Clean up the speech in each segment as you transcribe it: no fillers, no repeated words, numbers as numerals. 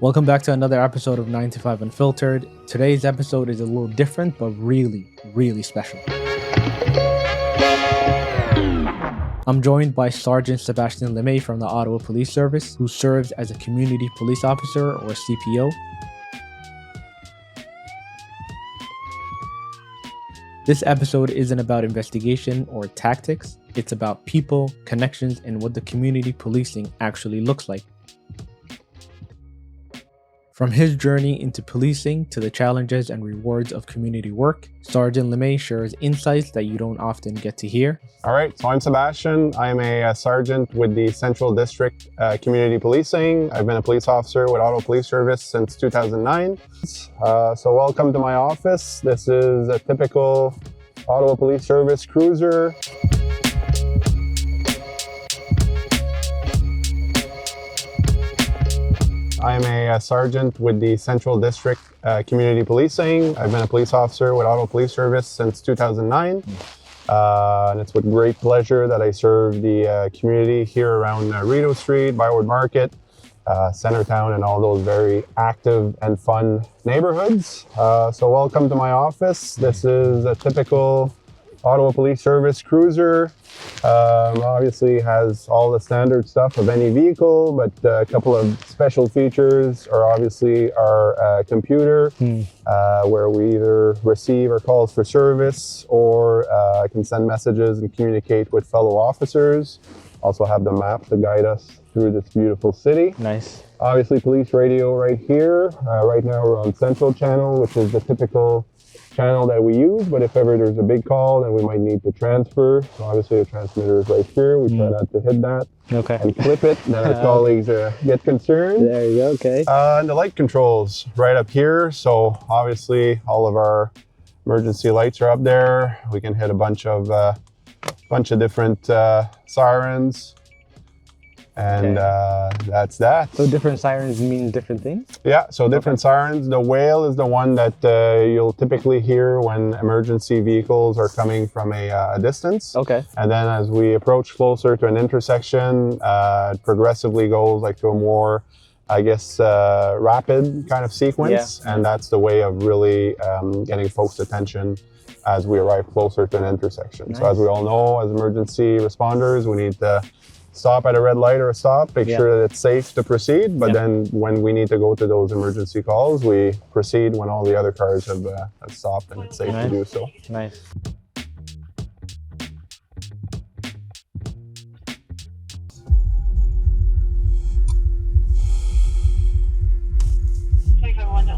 Welcome back to another episode of 9 to 5 Unfiltered. Today's episode is a little different, but really special. I'm joined by Sergeant Sebastian Lemay from the Ottawa Police Service, who serves as a community police officer or CPO. This episode isn't about investigation or tactics. It's about people, connections, and what the community policing actually looks like. From his journey into policing to the challenges and rewards of community work, Sergeant Lemay shares insights that you don't often get to hear. All right, so I'm Sebastian. I'm a sergeant with the Central District Community Policing. I've been a police officer with Ottawa Police Service since 2009. So welcome to my office. This is a typical Ottawa Police Service cruiser. I'm a sergeant with the Central District Community Policing. I've been a police officer with Ottawa Police Service since 2009. And it's with great pleasure that I serve the community here around Rideau Street, Byward Market, Centertown, and all those very active and fun neighborhoods. So welcome to my office. This is a typical Ottawa Police Service cruiser. Obviously has all the standard stuff of any vehicle, but a couple of special features are obviously our computer, where we either receive our calls for service or can send messages and communicate with fellow officers. Also have the map to guide us through this beautiful city. Nice. Obviously police radio right here. Right now we're on Central Channel, which is the typical channel that we use, but if ever there's a big call, then we might need to transfer. So obviously the transmitter is right here. We try not to hit that and clip it. Then our colleagues get concerned. There you go, okay. And the light controls right up here. So obviously all of our emergency lights are up there. We can hit a bunch of different sirens. And that's that. So different sirens mean different things? Yeah, so different sirens. The wail is the one that you'll typically hear when emergency vehicles are coming from a distance. Okay. And then as we approach closer to an intersection, it progressively goes like to a more, rapid kind of sequence. Yeah. And that's the way of really getting folks' attention as we arrive closer to an intersection. Nice. So as we all know, as emergency responders, we need to stop at a red light or a stop, make sure that it's safe to proceed. But then when we need to go to those emergency calls, we proceed when all the other cars have stopped and it's safe to do so. Nice.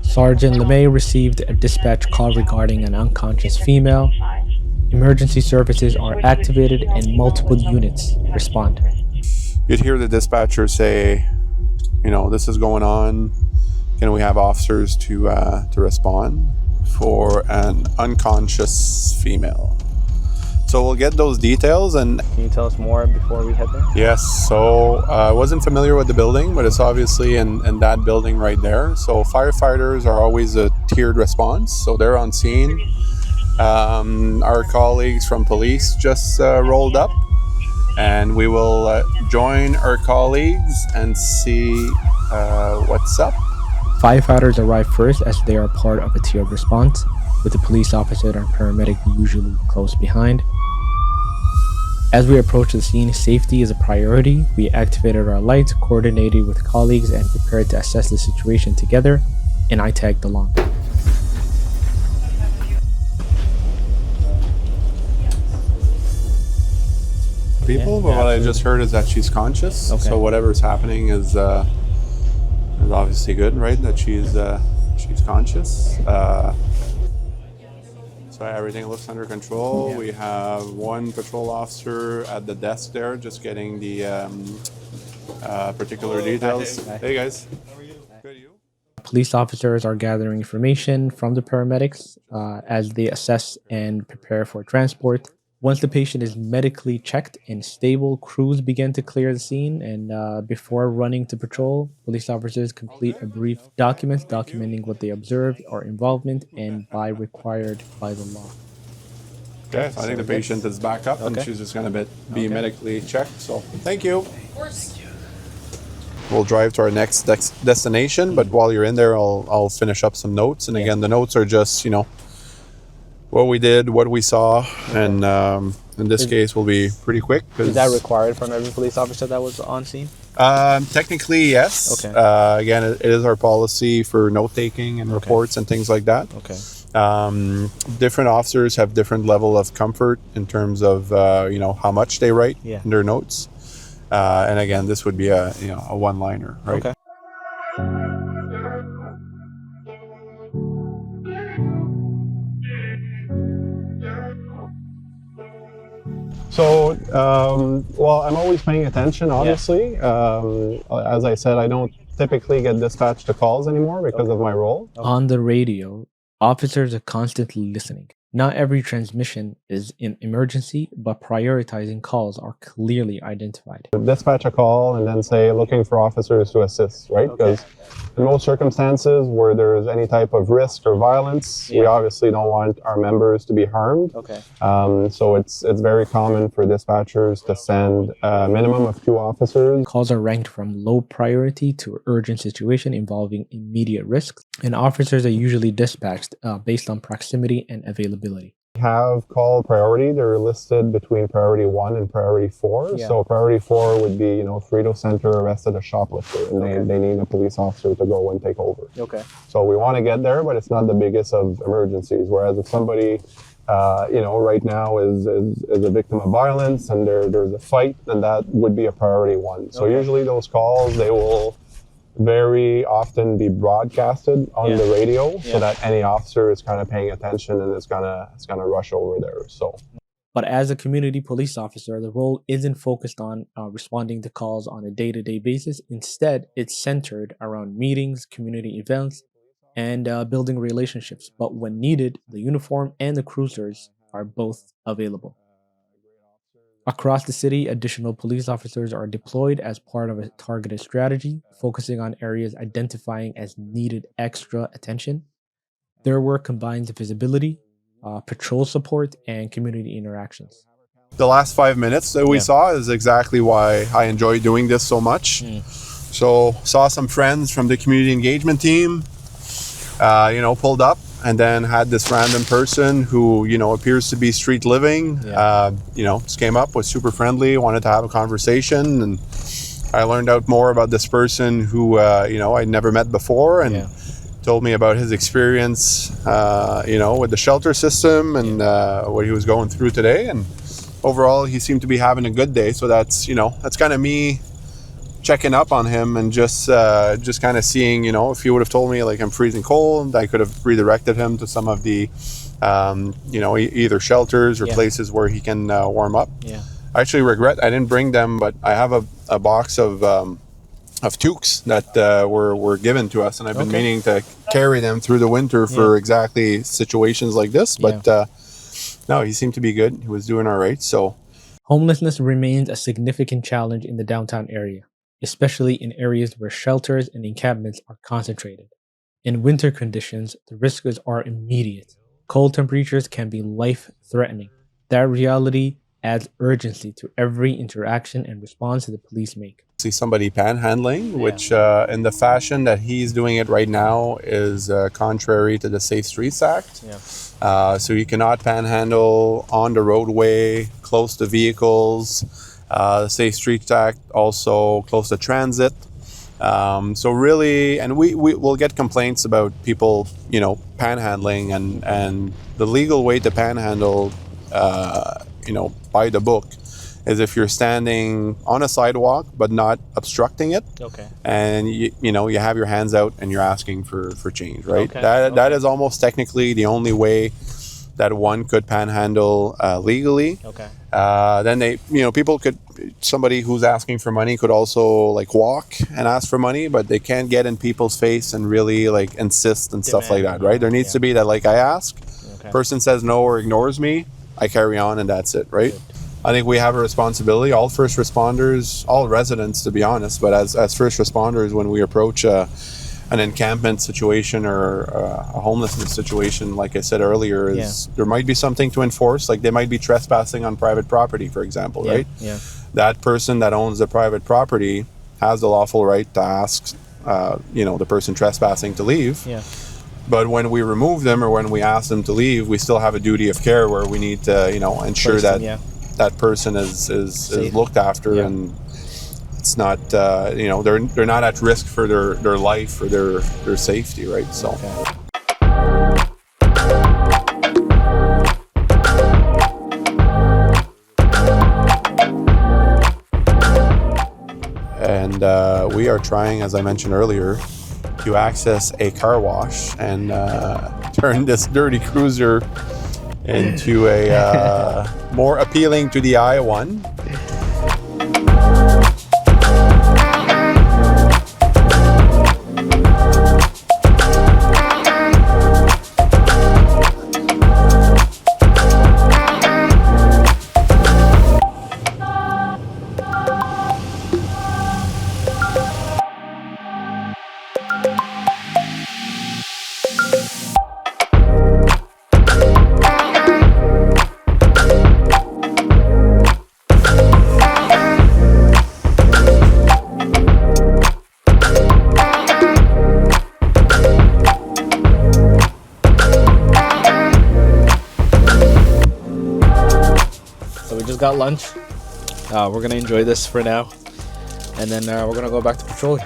Sergeant Lemay received a dispatch call regarding an unconscious female. Emergency services are activated and multiple units respond. You'd hear the dispatcher say, this is going on. Can we have officers to respond for an unconscious female? So we'll get those details. And can you tell us more before we head there? Yes. So I wasn't familiar with the building, but it's obviously in that building right there. So firefighters are always a tiered response. So they're on scene. Our colleagues from police just rolled up, and we will join our colleagues and see what's up. Firefighters arrive first as they are part of a tiered response, with the police officer and paramedic usually close behind. As we approach the scene, safety is a priority. We activated our lights, coordinated with colleagues, and prepared to assess the situation together, and I tagged along. But what I just heard is that she's conscious. Okay. So whatever's happening is obviously good, right? That she's conscious. So everything looks under control. Yeah. We have one patrol officer at the desk there, just getting the particular details. Hey guys. How are you? Good, you? Police officers are gathering information from the paramedics as they assess and prepare for transport. Once the patient is medically checked and stable, crews begin to clear the scene, and before running to patrol, police officers complete a brief document documenting what they observed, our involvement, and by required by the law. Okay, so I think the patient is back up and she's just going to be medically checked. So thank you. Of course. we'll drive to our next destination. But while you're in there, I'll finish up some notes. And again, the notes are just, what we did, what we saw, and in this case, will be pretty quick. Is that required from every police officer that was on scene? Technically, yes. Okay. Again, it is our policy for note taking and reports and things like that. Okay. Different officers have different level of comfort in terms of how much they write in their notes. And again, this would be a one-liner, right? Okay. So, well, I'm always paying attention, obviously. As I said, I don't typically get dispatched to calls anymore because of my role. On the radio, officers are constantly listening. Not every transmission is an emergency, but prioritizing calls are clearly identified. Dispatch a call and then say, looking for officers to assist, right? Because in most circumstances where there is any type of risk or violence, we obviously don't want our members to be harmed. Okay. So it's very common for dispatchers to send a minimum of 2 officers. Calls are ranked from low priority to urgent situation involving immediate risks, and officers are usually dispatched based on proximity and availability. Have call priority. They're listed between priority 1 and priority 4. So priority 4 would be, Frito Center arrested a shoplifter and they need a police officer to go and take over. Okay. So we want to get there, but it's not the biggest of emergencies. Whereas if somebody, right now is a victim of violence and there's a fight, then that would be a priority 1. So usually those calls, they will very often be broadcasted on the radio so that any officer is kind of paying attention and it's gonna rush over there. So, but as a community police officer, the role isn't focused on responding to calls on a day-to-day basis. Instead, it's centered around meetings, community events, and building relationships. But when needed, the uniform and the cruisers are both available. Across the city, additional police officers are deployed as part of a targeted strategy, focusing on areas identifying as needed extra attention. Their work combines visibility, patrol support, and community interactions. The last 5 minutes that we saw is exactly why I enjoy doing this so much. So saw some friends from the community engagement team, pulled up, and then had this random person who, appears to be street living, just came up, was super friendly, wanted to have a conversation. And I learned out more about this person who, I'd never met before, and told me about his experience, with the shelter system and what he was going through today. And overall, he seemed to be having a good day. So that's kind of me checking up on him and just kind of seeing, if he would have told me like I'm freezing cold, I could have redirected him to some of the, either shelters or places where he can warm up. I actually regret I didn't bring them, but I have a box of toques that were given to us, and I've been meaning to carry them through the winter for exactly situations like this. But no, he seemed to be good. He was doing all right. So homelessness remains a significant challenge in the downtown area, especially in areas where shelters and encampments are concentrated. In winter conditions, the risks are immediate. Cold temperatures can be life-threatening. That reality adds urgency to every interaction and response that the police make. See somebody panhandling, which in the fashion that he's doing it right now is contrary to the Safe Streets Act. So you cannot panhandle on the roadway, close to vehicles. The Safe Streets Act also close to transit. So really, and we will get complaints about people, panhandling, and the legal way to panhandle, by the book is if you're standing on a sidewalk but not obstructing it, and you have your hands out and you're asking for change, right? That is almost technically the only way that one could panhandle legally. Then somebody who's asking for money could also like walk and ask for money, but they can't get in people's face and really like insist and stuff like that, right? There needs to be that, like, I ask, person says no or ignores me, I carry on, and that's it, right? I think we have a responsibility, all first responders, all residents, to be honest, but as first responders, when we approach an encampment situation or a homelessness situation, like I said earlier, there might be something to enforce, like they might be trespassing on private property, for example, right? That person that owns the private property has the lawful right to ask, the person trespassing to leave. Yeah. But when we remove them or when we ask them to leave, we still have a duty of care where we need to, ensure that that person is looked after, and it's not, they're not at risk for their life or their safety, right? So. Okay. And we are trying, as I mentioned earlier, to access a car wash and turn this dirty cruiser into a more appealing to the eye one. Got lunch. We're gonna enjoy this for now, and then we're gonna go back to patrolling.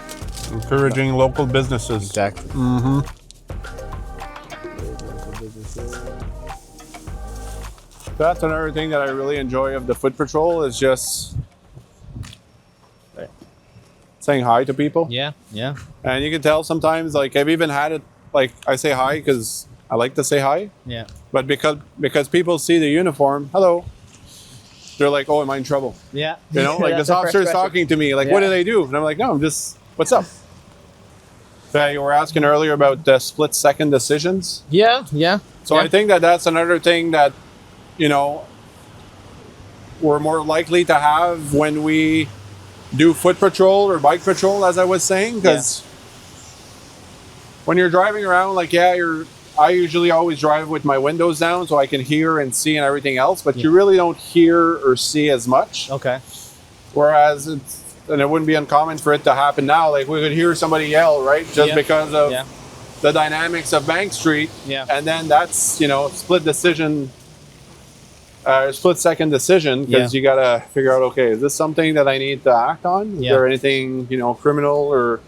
Encouraging local businesses. Exactly. Mm-hmm. That's another thing that I really enjoy of the foot patrol is just saying hi to people. Yeah. And you can tell sometimes, like I've even had it, like I say hi because I like to say hi. Yeah. But because people see the uniform, hello. They're like, oh, am I in trouble? Yeah. Like this officer is talking to me. Like, what did I do? And I'm like, no, I'm just, what's up? So you were asking earlier about the split-second decisions. Yeah. So I think that's another thing that, we're more likely to have when we do foot patrol or bike patrol, as I was saying, because when you're driving around, like, I usually always drive with my windows down so I can hear and see and everything else, but you really don't hear or see as much. Okay. Whereas and it wouldn't be uncommon for it to happen now. Like we could hear somebody yell, right? Just because of the dynamics of Bank Street. Yeah. And then that's, split-second decision, because you got to figure out, okay, is this something that I need to act on? Is there anything, criminal or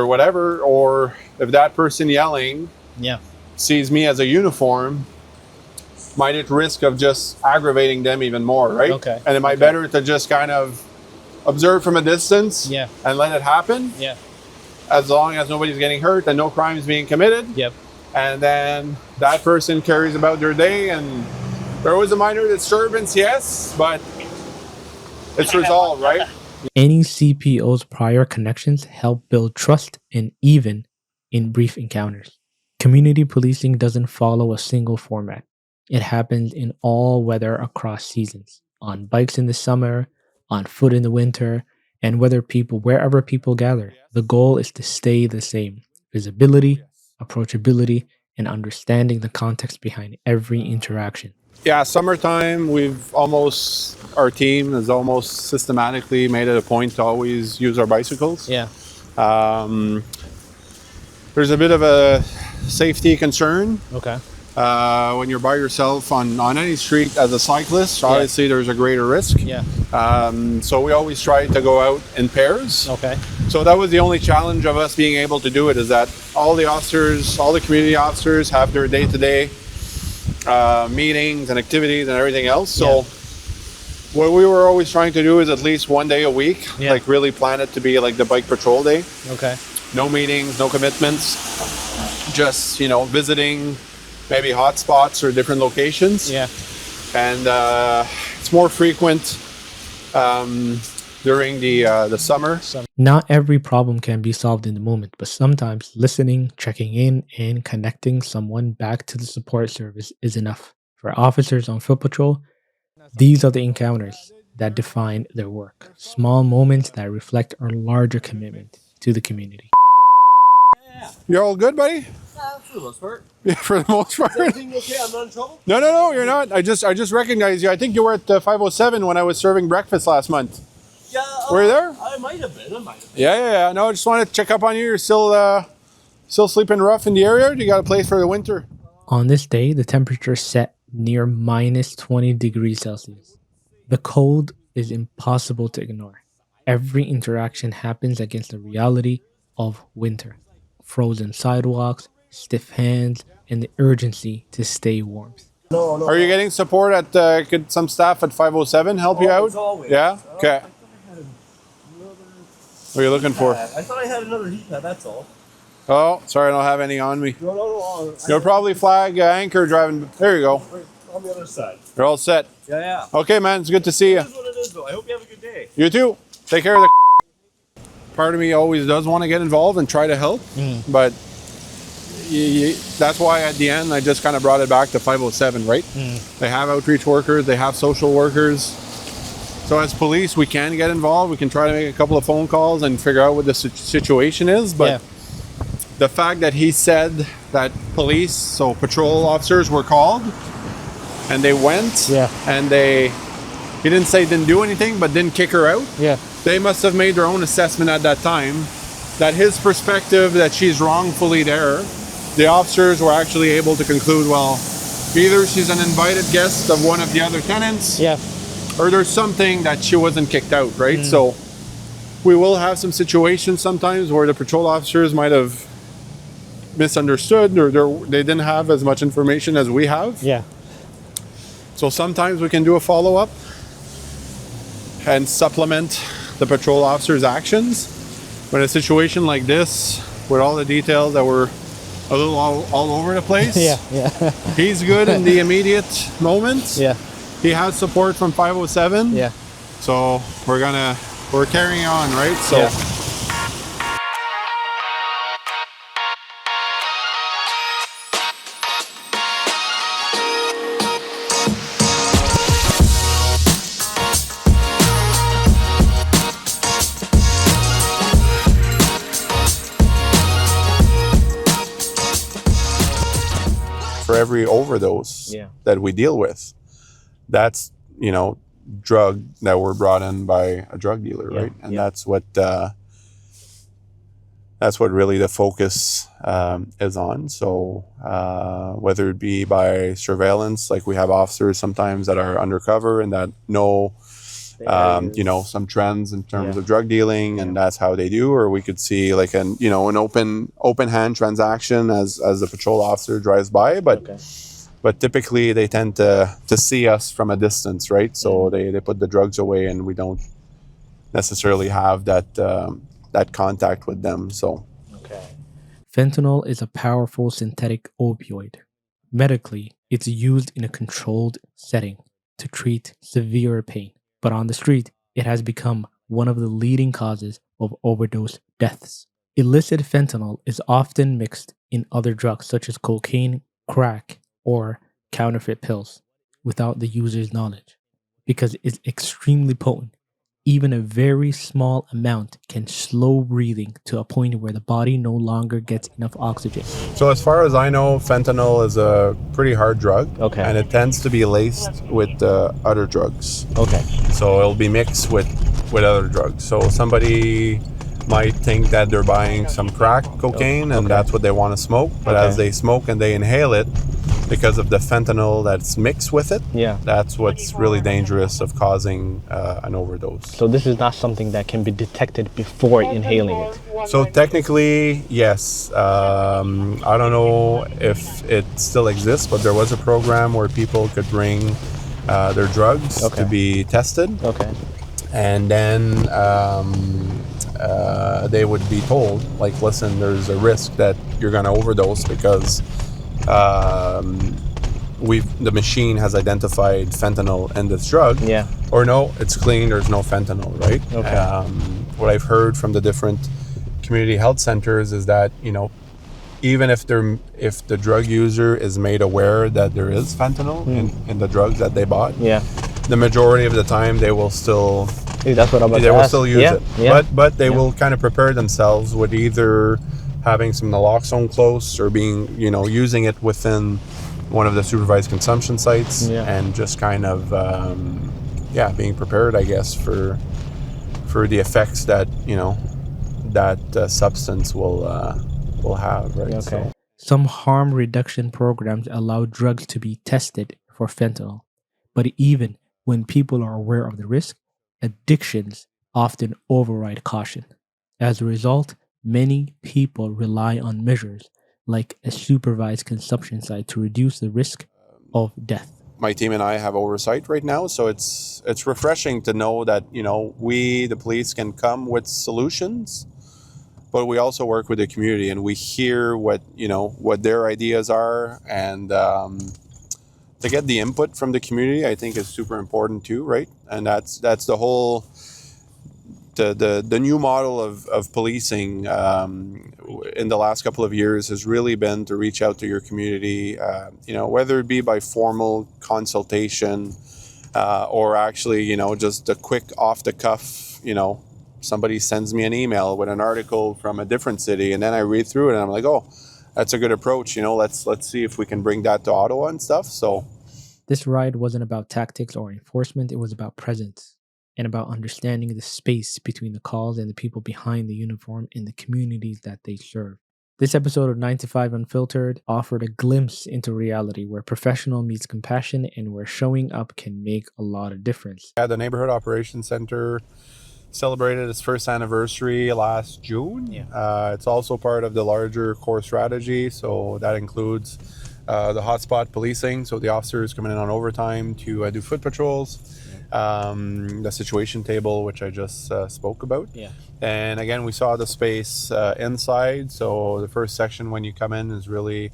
whatever? Or if that person yelling sees me as a uniform, might it risk of just aggravating them even more, right? Okay. And it might better to just kind of observe from a distance and let it happen. Yeah. As long as nobody's getting hurt and no crime is being committed. Yep. And then that person carries about their day, and there was a minor disturbance, yes, but it's resolved, right? Any CPO's prior connections help build trust, and even in brief encounters. Community policing doesn't follow a single format. It happens in all weather across seasons, on bikes in the summer, on foot in the winter, and wherever people gather. The goal is to stay the same: visibility, approachability, and understanding the context behind every interaction. Yeah, summertime, our team has almost systematically made it a point to always use our bicycles. Yeah. There's a bit of a safety concern. Okay. When you're by yourself on any street as a cyclist, obviously there's a greater risk. Yeah. So we always try to go out in pairs. Okay. So that was the only challenge of us being able to do it, is that all the community officers have their day-to-day meetings and activities and everything else. So what we were always trying to do is at least one day a week, like really plan it to be like the bike patrol day. Okay. No meetings, no commitments, just, visiting maybe hot spots or different locations. Yeah. And it's more frequent during the summer. Not every problem can be solved in the moment, but sometimes listening, checking in, and connecting someone back to the support service is enough. For officers on foot patrol, these are the encounters that define their work. Small moments that reflect our larger commitment to the community. You're all good, buddy? For the most part. Yeah, for the most part. Is everything okay? I'm not in trouble? No, you're not. I just recognized you. I think you were at 507 when I was serving breakfast last month. Yeah, Were you there? I might have been. Yeah. No, I just wanted to check up on you. You're still sleeping rough in the area? Or do you got a place for the winter? On this day, the temperature set near minus 20 degrees Celsius. The cold is impossible to ignore. Every interaction happens against the reality of winter. Frozen sidewalks, stiff hands, and the urgency to stay warm. No. Are you getting support at, could some staff at 507 help you out? Always. Yeah? Okay. What are you looking for? I thought I had another heat pad, that's all. Oh, sorry, I don't have any on me. No. You'll probably flag anchor driving. There you go. Right on the other side. You're all set. Yeah. Okay, man. It's good to see you. It is what it is, though. I hope you have a good day. You too. Take care of the. Part of me always does want to get involved and try to help, but that's why at the end I just kind of brought it back to 507, right? They have outreach workers, they have social workers. So as police, we can get involved. We can try to make a couple of phone calls and figure out what the situation is. But the fact that he said that police, so patrol officers were called and they went and he didn't say didn't do anything, but didn't kick her out. They must have made their own assessment at that time that his perspective that she's wrongfully there, the officers were actually able to conclude, well, either she's an invited guest of one of the other tenants, or there's something that she wasn't kicked out, right? So we will have some situations sometimes where the patrol officers might have misunderstood or they didn't have as much information as we have. So sometimes we can do a follow-up and supplement the patrol officer's actions. But in a situation like this, with all the details that were a little all over the place, he's good in the immediate moment. He has support from 507. So we're carrying on, right? So for every overdose that we deal with, that's, drug that were brought in by a drug dealer, right? And that's what really the focus is on. So whether it be by surveillance, like we have officers sometimes that are undercover and that know some trends in terms of drug dealing, and that's how they do. Or we could see like an open hand transaction as the patrol officer drives by, but typically they tend to see us from a distance, right? So they put the drugs away and we don't necessarily have that contact with them. So Fentanyl is a powerful synthetic opioid. Medically, it's used in a controlled setting to treat severe pain. But on the street, it has become one of the leading causes of overdose deaths. Illicit fentanyl is often mixed in other drugs such as cocaine, crack, or counterfeit pills without the user's knowledge. Because it's extremely potent, even a very small amount can slow breathing to a point where the body no longer gets enough oxygen. So as far as I know, fentanyl is a pretty hard drug, and it tends to be laced with other drugs. So it'll be mixed with other drugs. So somebody might think that they're buying some crack cocaine and that's what they want to smoke, but as they smoke and they inhale it, because of the fentanyl that's mixed with it, that's what's really dangerous of causing an overdose. So this is not something that can be detected before inhaling it? So technically, yes. I don't know if it still exists, but there was a program where people could bring their drugs to be tested. And then they would be told, like, listen, there's a risk that you're going to overdose because the machine has identified fentanyl in this drug, or no, it's clean, there's no fentanyl, right? What I've heard from the different community health centers is that, even if the drug user is made aware that there is fentanyl in the drugs that they bought, the majority of the time they will still use it. But they will kind of prepare themselves with either having some naloxone close or being, using it within one of the supervised consumption sites, and just kind of, being prepared, I guess, for the effects that that substance will have, right? Okay. So Some harm reduction programs allow drugs to be tested for fentanyl. But even when people are aware of the risk, addictions often override caution. As a result, many people rely on measures like a supervised consumption site to reduce the risk of death. my team and I have oversight right now, so it's refreshing to know that we, the police, can come with solutions, but we also work with the community and we hear what their ideas are, and to get the input from the community, I think is super important too, right? And that's the whole the new model of policing in the last couple of years has really been to reach out to your community, whether it be by formal consultation or actually, just a quick off the cuff, somebody sends me an email with an article from a different city, and then I read through it and I'm like, oh, that's a good approach. Let's see if we can bring that to Ottawa and stuff. So this ride wasn't about tactics or enforcement, it was about presence and about understanding the space between the calls and the people behind the uniform in the communities that they serve. This episode of 9 to 5 Unfiltered offered a glimpse into reality where professional meets compassion and where showing up can make a lot of difference. yeah, the Neighbourhood Operations Center celebrated its first anniversary last June. It's also part of the larger core strategy, so that includes the hotspot policing, so the officers coming in on overtime to do foot patrols, the situation table, which I just spoke about. And again, we saw the space inside, so the first section when you come in is really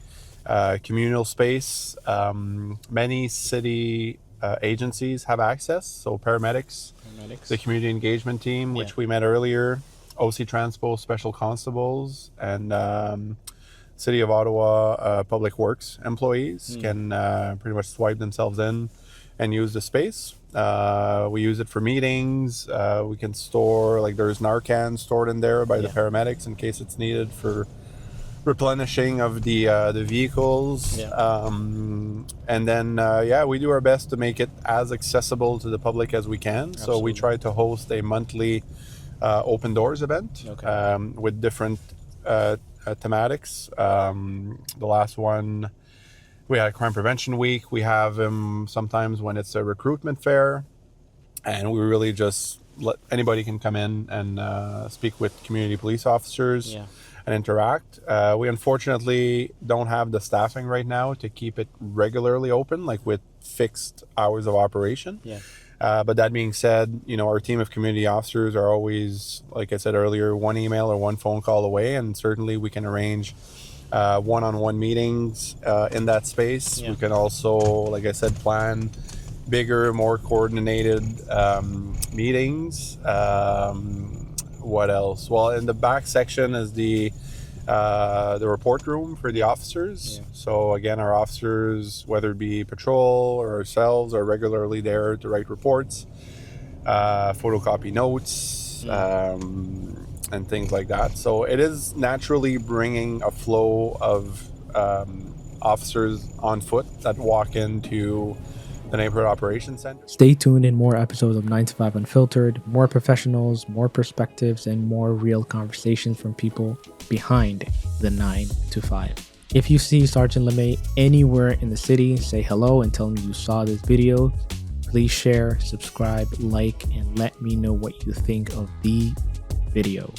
communal space. Many city agencies have access, so paramedics, the community engagement team, which we met earlier, OC Transpo special constables, and City of Ottawa Public Works employees can pretty much swipe themselves in and use the space. We use it for meetings. We can store, like there's Narcan stored in there by the paramedics in case it's needed for replenishing of the vehicles. And then we do our best to make it as accessible to the public as we can. Absolutely. So we try to host a monthly open doors event with different thematics. The last one, we had Crime Prevention Week. We have them sometimes when it's a recruitment fair, and we really just let anybody can come in and speak with community police officers and interact. We unfortunately don't have the staffing right now to keep it regularly open, like with fixed hours of operation. But that being said, our team of community officers are always, like I said earlier, one email or one phone call away, and certainly we can arrange one-on-one meetings in that space. We can also, like I said, plan bigger, more coordinated meetings. What else? Well, in the back section is the report room for the officers. So again, our officers, whether it be patrol or ourselves, are regularly there to write reports, photocopy notes, and things like that. So it is naturally bringing a flow of officers on foot that walk into the Neighbourhood Operations Center. Stay tuned in more episodes of 9 to 5 Unfiltered, more professionals, more perspectives, and more real conversations from people behind the 9 to 5. If you see Sergeant Lemay anywhere in the city, say hello and tell me you saw this video. Please share, subscribe, like, and let me know what you think of the video.